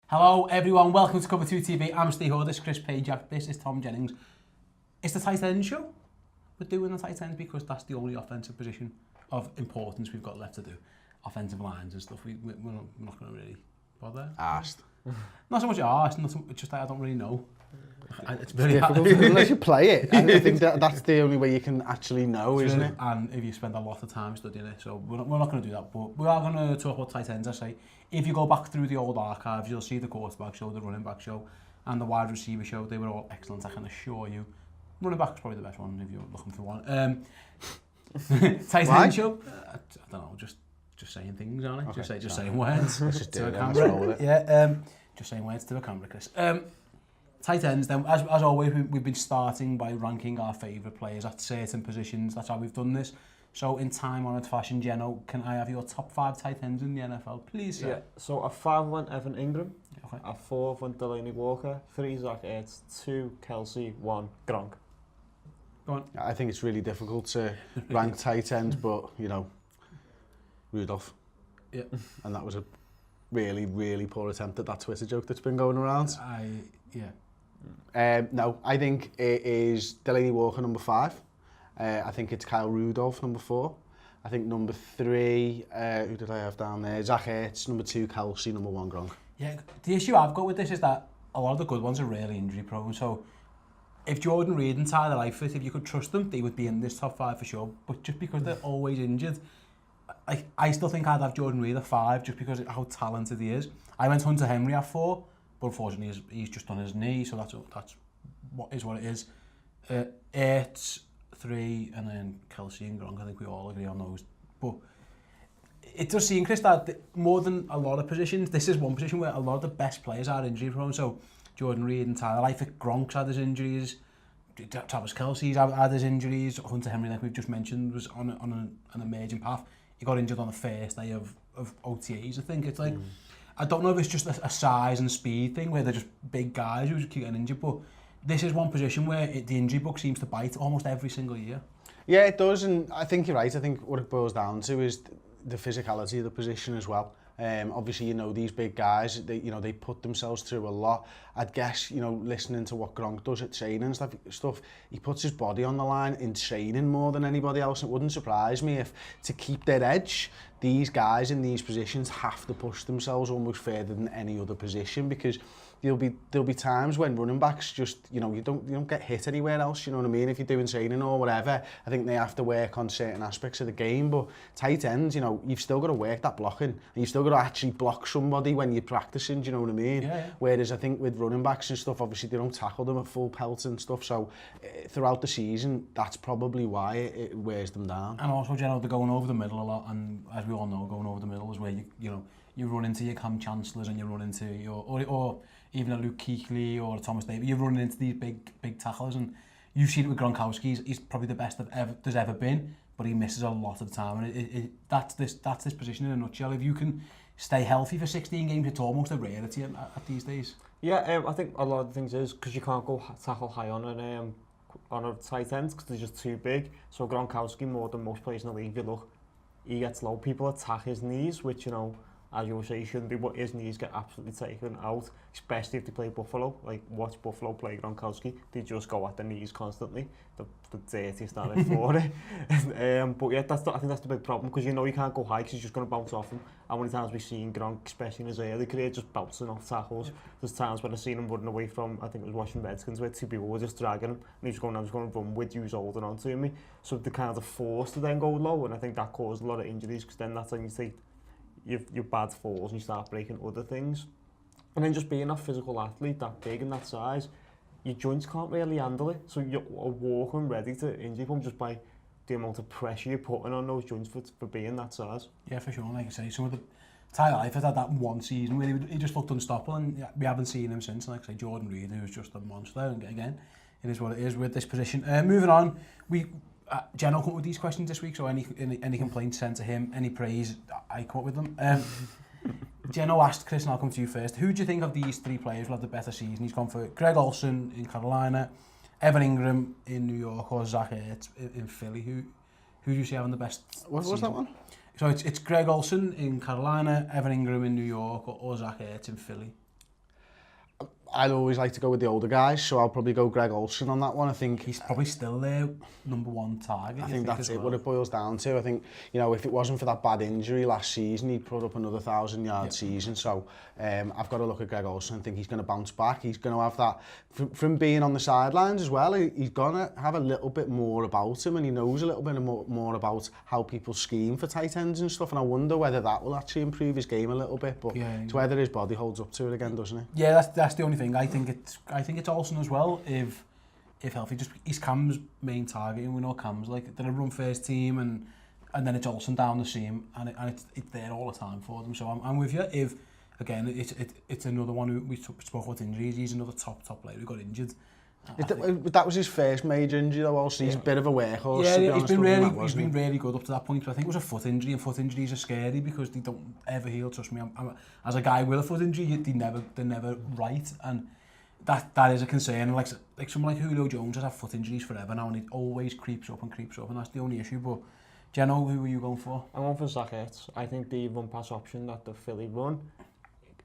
Hello everyone, welcome to Cover 2 TV. I'm Steve Hoare, this is Chris Pajak, this is Tom Jennings. It's the tight end show. We're doing the tight end because that's the only offensive position of importance we've got left to do. Offensive lines and stuff, we're not going to really bother. Asked. Not so much asked, it's just that I don't really know. It's very difficult unless you play it. I think that's the only way you can actually know, isn't it? And if you spend a lot of time studying it, so we're not going to do that. But we are going to talk about tight ends. I say, if you go back through the old archives, you'll see the quarterback show, the running back show, and the wide receiver show. They were all excellent. I can assure you. Running back's probably the best one if you're looking for one. Tight end show. I don't know. Just saying things, aren't I? Okay, just saying words. Let's just do to it. A camera. Yeah. Just saying words to a camera, Chris. Tight ends, then, as always, we've been starting by ranking our favourite players at certain positions. That's how we've done this. So, in time-honoured fashion, Geno, can I have your top 5 tight ends in the NFL, please, sir? Yeah, so a 5 went Evan Engram, Okay. a 4 went Delaney Walker, 3 Zach Ertz, 2 Kelce, 1 Gronk. Go on. I think it's really difficult to rank tight ends, but, you know, Rudolph. Yeah. And that was a really, really poor attempt at that Twitter joke that's been going around. No, I think it is Delaney Walker, number 5. I think it's Kyle Rudolph, number 4. I think number 3, who did I have down there? Zach Ertz, number 2, Kelce, number 1, Gronk. Yeah, the issue I've got with this is that a lot of the good ones are really injury prone. So if Jordan Reed and Tyler Eifert, if you could trust them, they would be in this top 5 for sure. But just because they're always injured, I still think I'd have Jordan Reed at 5 just because of how talented he is. I went Hunter Henry at 4, but unfortunately he's just on his knee, so that's what it is. Ertz 3, and then Kelce and Gronk. I think we all agree on those. But it does seem, Chris, that more than a lot of positions, this is one position where a lot of the best players are injury prone. So Jordan Reed and Tyler Eifert, Gronk's had his injuries, Travis Kelce's had his injuries, Hunter Henry, like we've just mentioned, was on an emerging path. He got injured on the first day of OTAs, I think. It's like, I don't know if it's just a size and speed thing where they're just big guys who just keep getting injured, but this is one position where the injury book seems to bite almost every single year. Yeah, it does, and I think you're right. I think what it boils down to is the physicality of the position as well. Obviously, you know, these big guys, they put themselves through a lot. I'd guess, you know, listening to what Gronk does at training and stuff, he puts his body on the line in training more than anybody else. It wouldn't surprise me if, to keep their edge, these guys in these positions have to push themselves almost further than any other position, because there'll be times when running backs just, you know, you don't get hit anywhere else, you know what I mean? If you're doing training or whatever, I think they have to work on certain aspects of the game. But tight ends, you know, you've still got to work that blocking, and you've still got to actually block somebody when you're practicing, do you know what I mean? Yeah. Whereas I think with running backs and stuff, obviously they don't tackle them at full pelt and stuff, so throughout the season, that's probably why it wears them down. And also, Geno, they're going over the middle a lot, and as we all know, going over the middle is where you run into your Cam Chancellors, and you run into your or even a Luke Kuechly or a Thomas Davis. You're running into these big tacklers, and you've seen it with Gronkowski. He's probably the best there's ever been, but he misses a lot of the time, and that's this position in a nutshell. If you can stay healthy for 16 games, it's almost a rarity at these days. Yeah, I think a lot of the things is because you can't go tackle high on a tight end because they're just too big. So Gronkowski, more than most players in the league, if you look, he gets low. People attack his knees, which, you know, as you say, he shouldn't do, but his knees get absolutely taken out, especially if they play Buffalo. Like, watch Buffalo play Gronkowski, they just go at the knees constantly. The dirtiest at it for it. But yeah, I think that's the big problem, because you know you can't go high because he's just going to bounce off him. How many times we've seen Gronk, especially in his early career, just bouncing off tackles. There's times when I've seen him running away from, I think it was Washington Redskins, where 2 people were just dragging him, and he's going, I'm just going to run with you, holding on to me. So they're kind of forced to then go low, and I think that caused a lot of injuries, because then that's when you take your bad falls and you start breaking other things. And then just being a physical athlete that big and that size, your joints can't really handle it. So you're walking ready to injury them just by the amount of pressure you're putting on those joints for being that size. Yeah, for sure. Like I say, some of the Tyler Eifert had that one season where he just looked unstoppable, and we haven't seen him since. Like I say, Jordan Reed, who's just a monster, and again, it is what it is with this position. Moving on, Geno come up with these questions this week, so any complaints sent to him, any praise, I come up with them. Geno asked, Chris, and I'll come to you first, who do you think of these 3 players will have the better season? He's gone for Greg Olsen in Carolina, Evan Engram in New York, or Zach Ertz in Philly. Who do you see having the best What was that one? So it's Greg Olsen in Carolina, Evan Engram in New York, or Zach Ertz in Philly. I'd always like to go with the older guys, so I'll probably go Greg Olsen on that one. I think he's probably still their number one target. I think that's it, what it boils down to. I think, you know, if it wasn't for that bad injury last season, he'd put up another 1,000-yard season. So I've got to look at Greg Olsen and think he's going to bounce back. He's going to have that, from being on the sidelines as well, he's going to have a little bit more about him, and he knows a little bit more about how people scheme for tight ends and stuff, and I wonder whether that will actually improve his game a little bit, but it's whether his body holds up to it again, doesn't it? Yeah, that's the only thing. I think it's Olsen as well, if healthy. Just he's Cam's main target, and we know Cam's like they're a run first team, and then it's Olsen down the seam, and it's there all the time for them. So I'm with you. If again it's another one who we spoke about injuries, he's another top player who got injured. That was his first major injury though. Olsen, he's a bit of a workhorse. Yeah, he's been really good up to that point. But I think it was a foot injury, and foot injuries are scary because they don't ever heal. Trust me, as a guy with a foot injury, they're never right, and that is a concern. Like someone like Julio Jones has had foot injuries forever now, and it always creeps up, and that's the only issue. But do you know who are you going for? I'm going for Zach Ertz. I think the run pass option that the Philly run,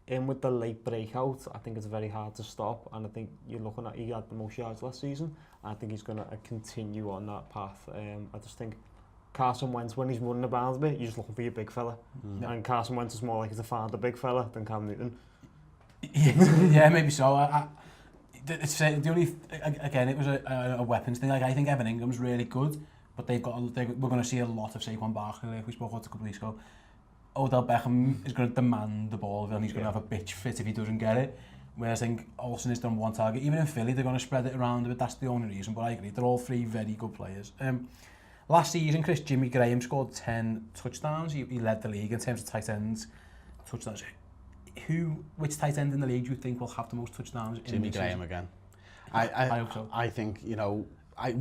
in with the late breakout, I think it's very hard to stop, and I think you're looking at he had the most yards last season. I think he's going to continue on that path. I just think Carson Wentz, when he's running about a bit, you're just looking for your big fella, and Carson Wentz is more likely to find a big fella than Cam Newton. Yeah, maybe so. It's the only, again, it was a weapons thing. Like I think Evan Ingram's really good, but we're going to see a lot of Saquon Barkley, like we spoke about a couple of weeks ago. Odell Beckham is going to demand the ball, and he's going to have a bitch fit if he doesn't get it. Whereas I think Olsen is done one target. Even in Philly, they're going to spread it around a bit. That's the only reason. But I agree, they're all three very good players. Last season, Jimmy Graham scored 10 touchdowns. He led the league in terms of tight ends touchdowns. Which tight end in the league do you think will have the most touchdowns? Jimmy Graham again. I hope so. I think, you know,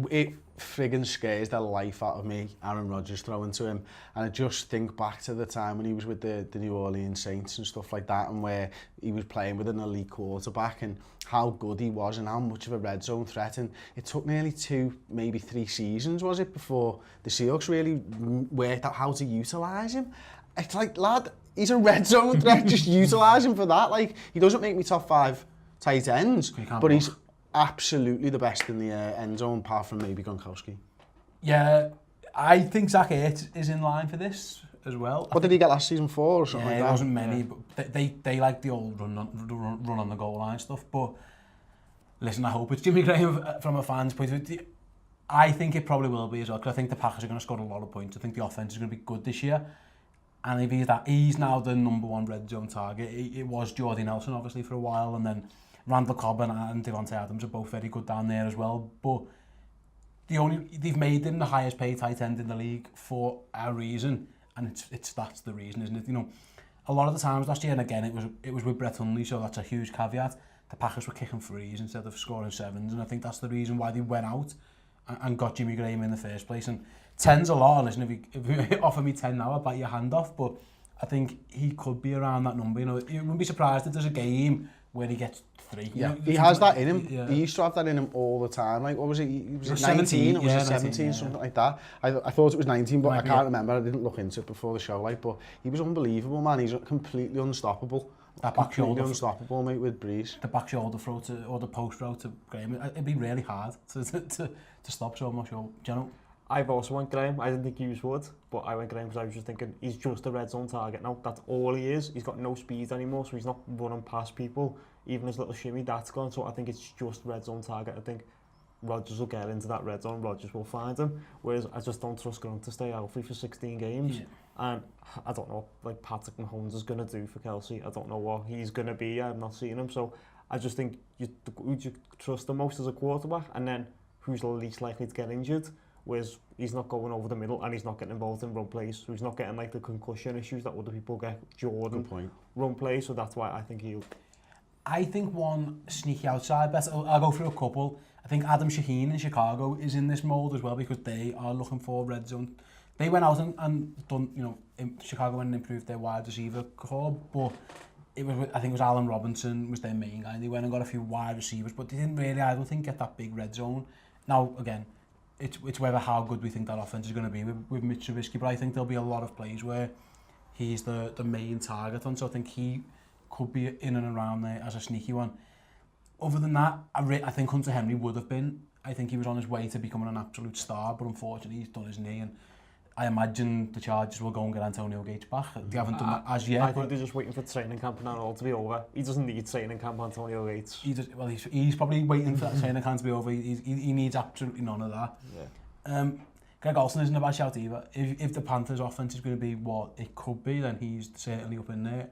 it friggin' scares the life out of me, Aaron Rodgers throwing to him. And I just think back to the time when he was with the New Orleans Saints and stuff like that, and where he was playing with an elite quarterback, and how good he was and how much of a red zone threat. And it took nearly 2, maybe 3 seasons, was it, before the Seahawks really worked out how to utilise him. It's like, lad, he's a red zone threat, just utilise him for that. Like, he doesn't make me top 5 tight ends, but he's absolutely the best in the end zone, apart from maybe Gronkowski. Yeah, I think Zach Ertz is in line for this as well. What did he get last season, 4 or something like that? There wasn't many, but they like the old run on the goal line stuff. But listen, I hope it's Jimmy Graham from a fan's point of view. I think it probably will be as well, because I think the Packers are going to score a lot of points. I think the offense is going to be good this year. And if he's now the number 1 red zone target. It was Jordy Nelson, obviously, for a while, and then Randall Cobb and Devontae Adams are both very good down there as well. But they've made him the highest paid tight end in the league for a reason, and that's the reason, isn't it? You know, a lot of the times last year, and again it was with Brett Hundley, so that's a huge caveat. The Packers were kicking 3s instead of scoring 7s, and I think that's the reason why they went out and got Jimmy Graham in the first place. And 10's a lot. Listen, if you offer me 10 now, I'll bite your hand off. But I think he could be around that number. You know, you wouldn't be surprised if there's a game where he gets 3. Yeah, you know, he has that in him. Yeah. He used to have that in him all the time. Like, what was it? Was it 17? 19 or was it 17? Something like that. I thought it was 19, but I can't remember. I didn't look into it before the show. Like, but he was unbelievable, man. He's completely unstoppable. That back shoulder, unstoppable, mate, with Breeze. The back shoulder throw or the post throw to Graham, it'd be really hard to stop. So I'm not sure. Do you know? I've also went Graham. I didn't think he would, but I went Graham because I was just thinking he's just a red zone target now. That's all he is. He's got no speed anymore, so he's not running past people. Even his little shimmy, that's gone. So I think it's just red zone target. I think Rodgers will get into that red zone. Rodgers will find him. Whereas I just don't trust Gronk to stay healthy for 16 games. Yeah. And I don't know what like Patrick Mahomes is going to do for Kelce. I don't know what he's going to be. I've not seen him. So I just think who do you trust the most as a quarterback, and then who's the least likely to get injured. Whereas he's not going over the middle, and he's not getting involved in run plays, so he's not getting like the concussion issues that other people get. Jordan run plays, so that's why I think he'll. I think one sneaky outside bet. I'll go through a couple. I think Adam Shaheen in Chicago is in this mold as well, because they are looking for red zone. They went out and done, you know, Chicago went and improved their wide receiver core, but I think it was Allen Robinson was their main guy. They went and got a few wide receivers, but they didn't really, I don't think, get that big red zone. Now, again, it's whether how good we think that offense is going to be with Mitch Trubisky, but I think there'll be a lot of plays where he's the main target on, so I think he could be in and around there as a sneaky one. other than that, I think Hunter Henry would have been. I think he was on his way to becoming an absolute star, but unfortunately he's done his knee, and I imagine the Chargers will go and get Antonio Gates back. They haven't done that as yet. I think they're just waiting for training camp and that all to be over. He doesn't need training camp, Antonio Gates. He's probably waiting for that training camp to be over. He needs absolutely none of that. Yeah. Greg Olsen isn't a bad shout either. If the Panthers' offense is going to be what it could be, then he's certainly up in there.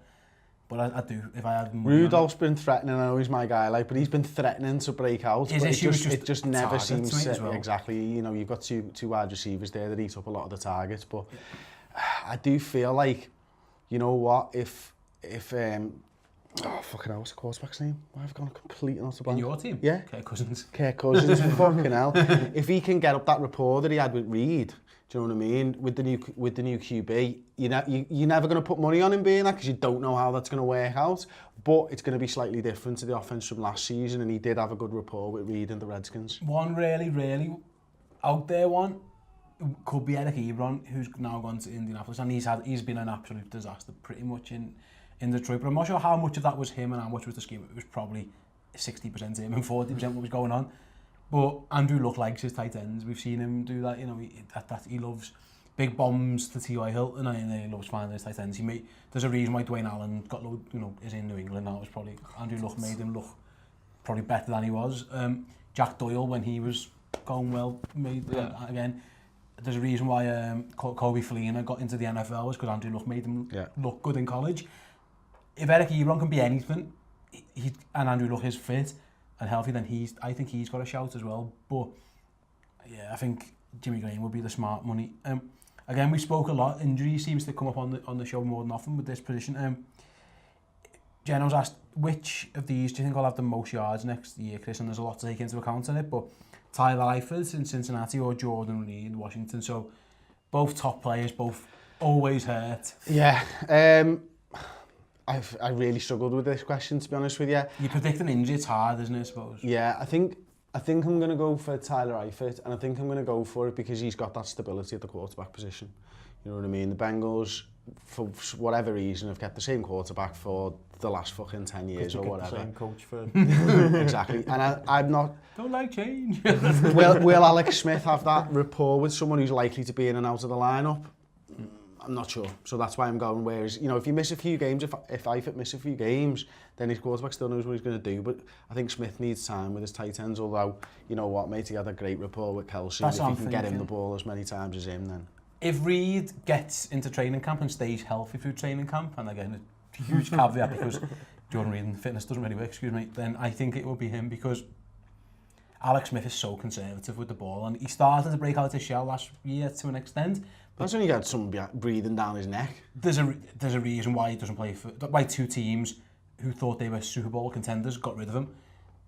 But I do, if I had money... Rudolph's been threatening, I know he's my guy, but he's been threatening to break out. His issue is just it just never seems to... Well. Exactly, you know, you've got two wide receivers there that eat up a lot of the targets, but I do feel like, you know what, if fucking hell, what's the quarterback's name? Why have I gone completely off the blank? In your team? Yeah. Kirk Cousins, fucking hell. If he can get up that rapport that he had with Reed, do you know what I mean? With the new QB, you're never going to put money on him being that because you don't know how that's going to work out. But it's going to be slightly different to the offense from last season, and he did have a good rapport with Reed and the Redskins. One really out there one could be Eric Ebron, who's now gone to Indianapolis, and he's been an absolute disaster pretty much in Detroit. But I'm not sure how much of that was him and how much was the scheme. It was probably 60% him and 40% what was going on. But Andrew Luck likes his tight ends. We've seen him do that. You know, he loves big bombs to T.Y. Hilton, and he loves finding his tight ends. There's a reason why Dwayne Allen is in New England now. It's probably Andrew Luck made him look probably better than he was. Jack Doyle, when he was going well, again. There's a reason why Kobe Fleener got into the NFL was because Andrew Luck made him look good in college. If Eric Ebron can be anything, and Andrew Luck is fit and healthy, then I think he's got a shout as well. But yeah, I think Jimmy Graham would be the smart money. Again, we spoke a lot. Injury seems to come up on the show more than often with this position. Geno's asked, which of these do you think will have the most yards next year, Chris? And there's a lot to take into account in it, but Tyler Eifert in Cincinnati or Jordan Reed in Washington. So both top players, both always hurt. Yeah. I really struggled with this question, to be honest with you. You predict an injury, it's hard, isn't it, I suppose? Yeah, I think I'm going to go for Tyler Eifert, and I think I'm going to go for it because he's got that stability at the quarterback position. You know what I mean? The Bengals, for whatever reason, have kept the same quarterback for the last fucking 10 years or whatever. The same coach for... Exactly. And I'm not... Don't like change. will Alex Smith have that rapport with someone who's likely to be in and out of the lineup? I'm not sure. So that's why I'm going. Whereas, you know, if you miss a few games, if Eifert miss a few games, then his quarterback still knows what he's going to do. But I think Smith needs time with his tight ends, although, you know what, mate, he had a great rapport with Kelce. If you can get him the ball as many times as him, then... If Reed gets into training camp and stays healthy through training camp, and again, a huge caveat because Jordan Reed and fitness doesn't really work, then I think it will be him because Alex Smith is so conservative with the ball, and he started to break out his shell last year to an extent. That's when he got someone breathing down his neck. There's a reason why he doesn't play for... Why two teams who thought they were Super Bowl contenders got rid of him.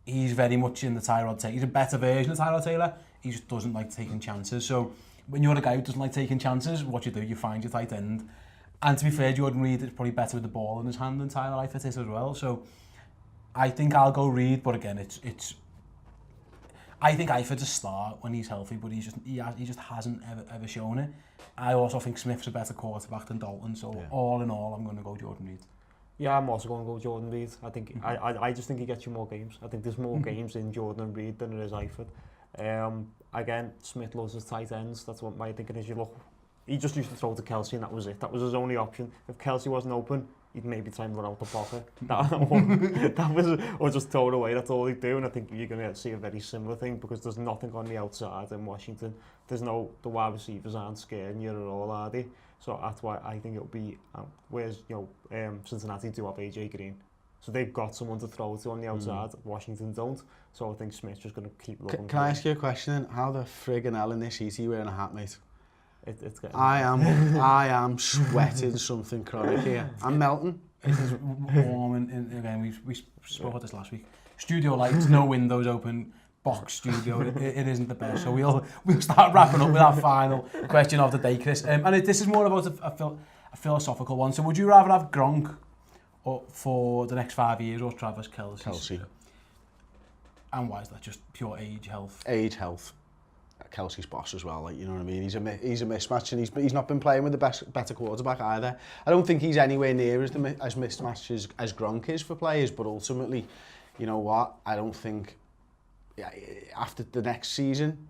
He's very much in the Tyrod Taylor. He's a better version of Tyrod Taylor. He just doesn't like taking chances. So when you're a guy who doesn't like taking chances, what you do, you find your tight end. And to be fair, Jordan Reed is probably better with the ball in his hand than Tyler Eifert is as well. So I think I'll go Reed, but again, it's I think Eifert's a star when he's healthy, but he just hasn't ever shown it. I also think Smith's a better quarterback than Dalton, so all in all, I'm going to go Jordan Reed. Yeah, I'm also going to go Jordan Reed. I think I just think he gets you more games. I think there's more games in Jordan Reed than there is Eifert. Again, Smith loves his tight ends. That's what my thinking is. He just used to throw to Kelce and that was it. That was his only option. If Kelce wasn't open, he'd maybe try and run out the pocket. That was, or just throw it away. That's all he'd do. And I think you're going to see a very similar thing because there's nothing on the outside in Washington. The wide receivers aren't scaring you at all, are they? So that's why I think it'll be. Whereas Cincinnati do have AJ Green, so they've got someone to throw to on the outside. Washington don't. So I think Smith's just going to keep looking. Can I ask you a question? How the friggin' hell in this heat are you wearing a hat, mate? It's getting I am sweating something chronic here. I'm melting. It is warm, and again, we spoke about this last week. Studio lights, no windows open, box studio. It isn't the best. So we'll start wrapping up with our final question of the day, Chris. And this is more about a philosophical one. So would you rather have Gronk for the next 5 years or Travis Kelce? Kelce. And why is that? Just pure age, health? Age, health. Kelce's boss as well, like, you know what I mean? He's a mismatch, and he's not been playing with the better quarterback either. I don't think he's anywhere near as mismatched as Gronk is for players, but ultimately, you know what, I don't think, after the next season,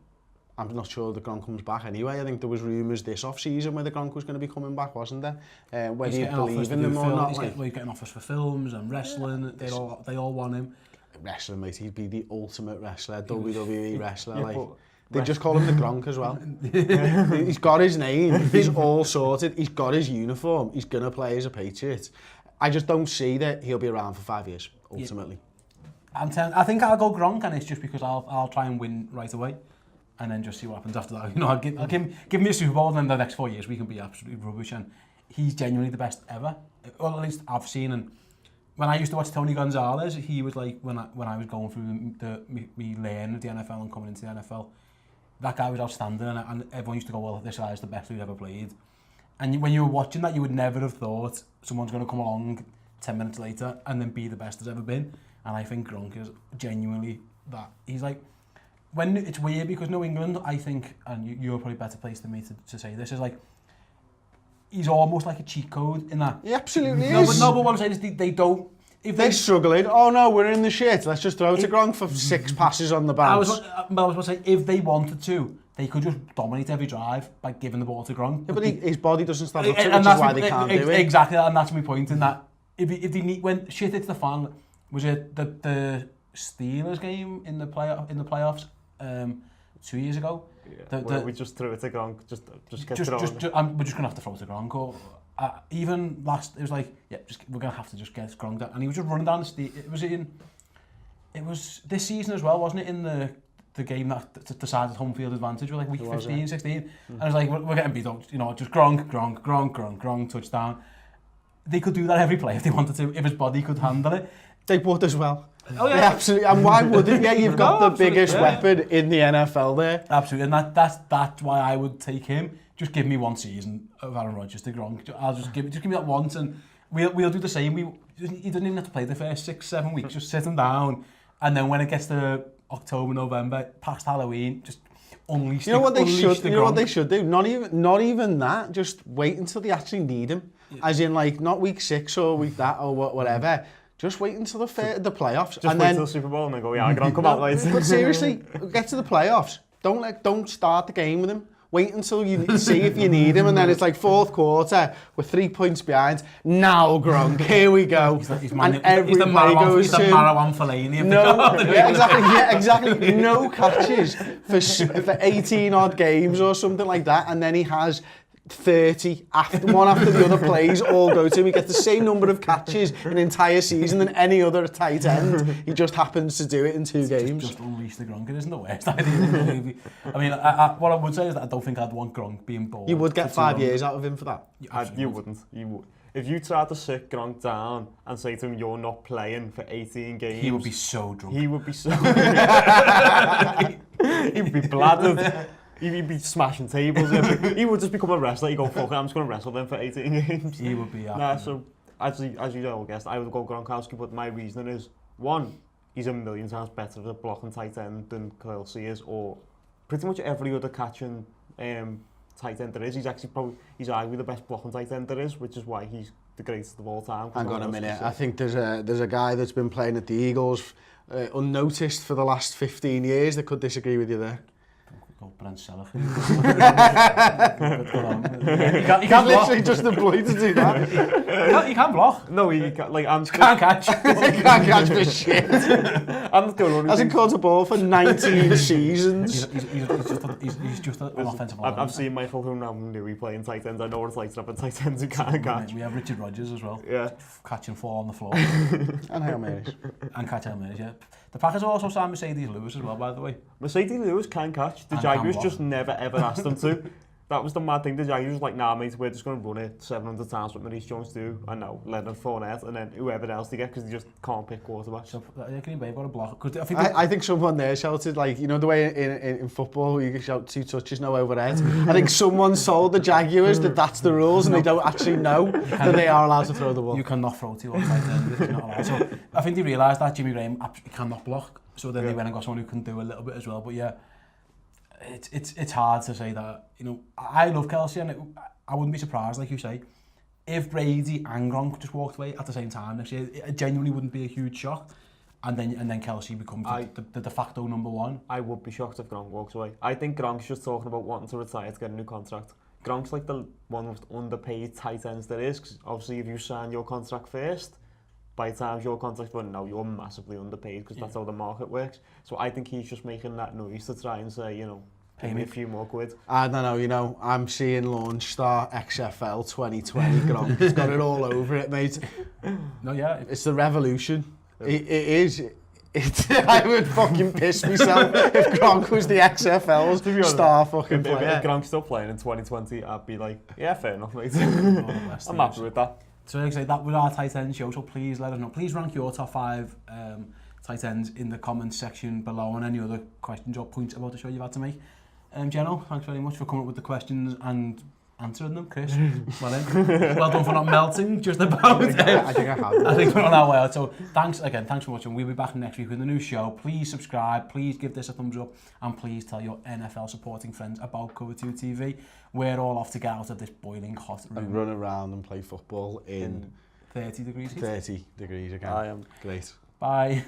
I'm not sure the Gronk comes back anyway. I think there was rumours this off-season where the Gronk was going to be coming back, wasn't there? Whether you believe in them or not. He's getting offers for films and wrestling. They all want him. Wrestling, mate, he'd be the ultimate wrestler, WWE wrestler. They just call him the Gronk as well. He's got his name, he's all sorted, he's got his uniform, he's going to play as a Patriot. I just don't see that he'll be around for 5 years, ultimately. I think I'll go Gronk, and it's just because I'll try and win right away, and then just see what happens after that. I'll give me a Super Bowl, and then the next 4 years we can be absolutely rubbish, and he's genuinely the best ever. Well, at least I've seen, and when I used to watch Tony Gonzalez, he was like, when I was going through me learning of the NFL and coming into the NFL, that guy was outstanding, and everyone used to go, well, this guy's the best we've ever played. And when you were watching that, you would never have thought someone's going to come along 10 minutes later and then be the best there's ever been. And I think Gronk is genuinely that. He's like, when it's weird because New England, I think, and you're probably better placed than me to say this, is like, he's almost like a cheat code in that. He absolutely is. But what I'm saying is they don't. If they're struggling, oh no, we're in the shit, let's just throw it to Gronk for 6 passes on the bounce. I was going to say, if they wanted to, they could just dominate every drive by giving the ball to Gronk. Yeah, but his body doesn't stand up to it, which is why they can't do it. Exactly, and that's my point in that. If they need, when shit hits the fan, was it the Steelers game in the playoffs 2 years ago? Yeah, we just threw it to Gronk, just get thrown. We're just going to have to throw it to Gronk. Or, even last, it was like, we're going to have to just get Gronk down. And he was just running down the street. It was this season as well, wasn't it, in the game that decided home field advantage, like week 15, 16. And I was like, we're getting beat up, just Gronk, touchdown. They could do that every play if they wanted to, if his body could handle it. They would as well. Oh yeah, absolutely. And why wouldn't? Yeah, you've got the biggest weapon in the NFL there. Absolutely, and that's why I would take him. Just give me 1 season of Aaron Rodgers to Gronk. I'll just give me that once, and we'll do the same. He doesn't even have to play the first 6-7 weeks. Just sit him down, and then when it gets to October, November, past Halloween, just unleash. You know what they should? You know what they should do? Not even that. Just wait until they actually need him. Yeah. As in, like, not week 6 or week that or whatever. Just wait until the playoffs. Just wait until the Super Bowl and then go, yeah, Gronk, come out, mate. But seriously, get to the playoffs. Don't start the game with him. Wait until you see if you need him, and then it's like 4th quarter, we're 3 points behind. Now, Gronk, here we go. He's the Marwan Fellaini. Exactly. No catches for 18 odd games or something like that, and then he has 30 one after the other plays all go to him. He gets the same number of catches an entire season than any other tight end. He just happens to do it in 2 games. Just unleash the Gronk. It isn't the worst idea. I mean, what I would say is that I don't think I'd want Gronk being bored. You would get 5 years out of him for that? You wouldn't. You would. If you tried to sit Gronk down and say to him, you're not playing for 18 games... He would be so drunk. He would be so... He would be bladdered. He'd be smashing tables. He would just become a wrestler. He'd go, fuck it, I'm just going to wrestle them for 18 games. He would be, so, as you all guessed, I would go Gronkowski, but my reasoning is, 1, he's a million times better at a blocking tight end than Kelce is, or pretty much every other catching tight end there is. He's arguably the best blocking tight end there is, which is why he's the greatest of all time. Hang on a minute. I think there's a guy that's been playing at the Eagles unnoticed for the last 15 years that could disagree with you there. Brent Seller. He can't literally just employed to do that. He can't block. No, he can't. Like, can't catch. He can't catch for shit. Hasn't caught a ball for 19 seasons. He's just an offensive lineman. I've seen Michael Ronaldo playing tight ends. I know what it's like to have tight ends who can't catch. We have Richard Rodgers as well. Yeah. Catching 4 on the floor. And Hail Marys. And catch Hail Marys, yeah. The Packers also signed Mercedes Lewis as well, by the way. Mercedes Lewis can catch. The Jaguars just never ever asked them to. That was the mad thing. The Jaguars was like, nah, mate, we're just going to run it 700 times what Maurice Jones do. And now Leonard Fournette, and then whoever else they get, because they just can't pick quarterbacks. So, Green Bay got a block. I think someone there shouted, like, you know the way in football you can shout 2 touches, no overhead? I think someone sold the Jaguars that that's the rules, and they don't actually know that they are allowed to throw the ball. You cannot throw to one tight end if you're not allowed. So I think they realised that Jimmy Graham cannot block. So then they went and got someone who can do a little bit as well. But yeah, it's hard to say that. I love Kelce, and I wouldn't be surprised, like you say, if Brady and Gronk just walked away at the same time next year. It genuinely wouldn't be a huge shock. and then Kelce becomes the de facto number one. I would be shocked if Gronk walks away. I think Gronk's just talking about wanting to retire to get a new contract. Gronk's like the one most underpaid tight ends there is, because obviously if you sign your contract first, by the time your contract's running out, you're massively underpaid, because that's how the market works. So I think he's just making that noise to try and say, pay me a few more quid. I don't know, I'm seeing launch star XFL 2020 Gronk. It's got it all over it, mate. No, yeah. It's the revolution. It is. I would fucking piss myself if Gronk was the XFL's star fucking player. If Gronk's still playing in 2020, I'd be like, yeah, fair enough, mate. I'm happy with that. So like I say, that was our tight end show, so please let us know. Please rank your top 5 tight ends in the comments section below, and any other questions or points about the show you've had to make. Geno, thanks very much for coming up with the questions and answering them, Chris. Well done for not melting just about. I think I have. I think we're on our way out. So thanks for watching. We'll be back next week with a new show. Please subscribe, please give this a thumbs up, and please tell your NFL supporting friends about Cover 2 TV. We're all off to get out of this boiling hot room. And run around and play football in 30 degrees heat. 30 degrees again. I am. Great. Bye.